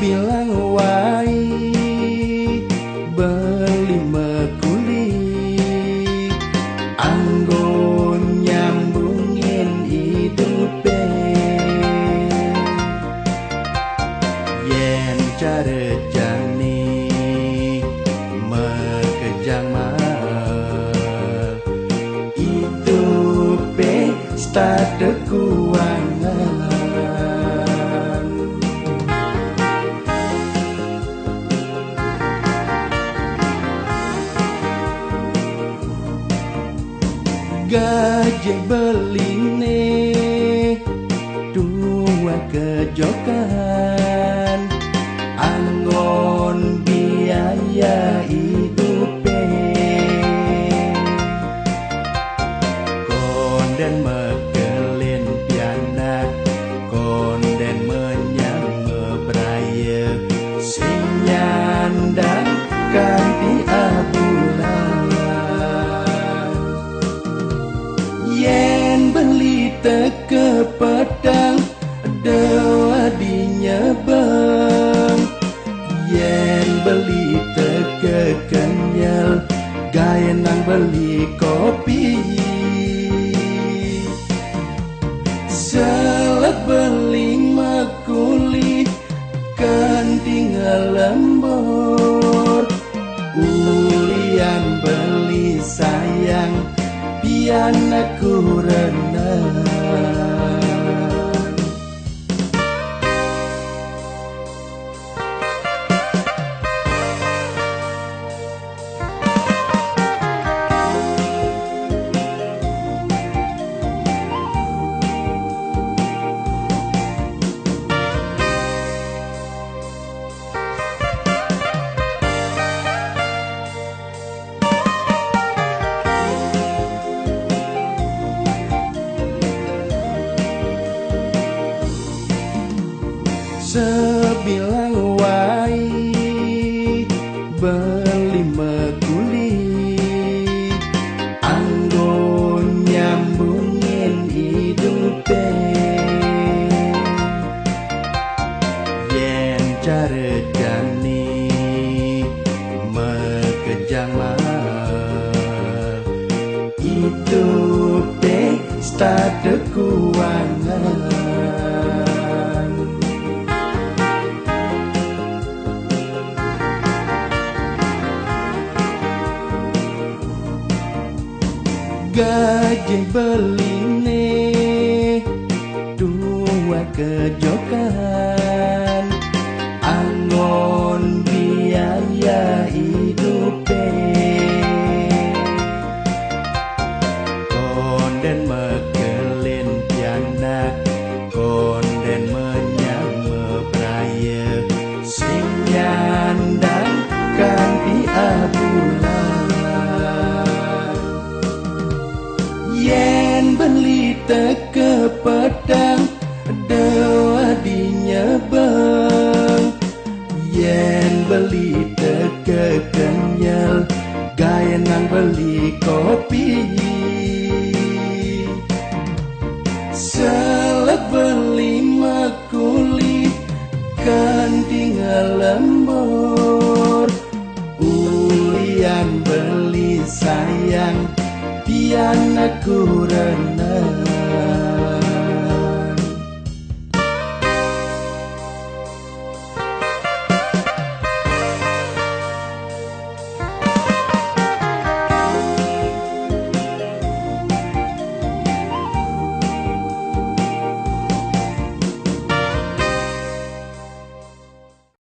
bilang wai beli mekuli anggon nyambungin hidupe yen cara jani mekejang mah hidupe stade keuangan gaje beline dua kejokan anggon biaya hidupe konden mekelin piana konden menyang ngebraya sinyandang kanti abulan yen beli teke pedang dewa dinyebeng yen beli teke kenyal gaya nang beli kopi selek beli makuli kan tinggal lembur ulian beli sayang pian aku renang sebilang wai beli mekuli anggon nyambungin hidupe yen cara jani mekejang mah hidupe stade keuangan gaje beline dua kejokan anggon biaya hidupe konden mekelin piana konden menyang mebraya sing nyandang kanti abulan yen beli teke pedang dewa dinyebeng yen beli teke kenyal gaya nang beli kopi selek beli makuli kan tinggal lembur ulian beli sayang pian aku renang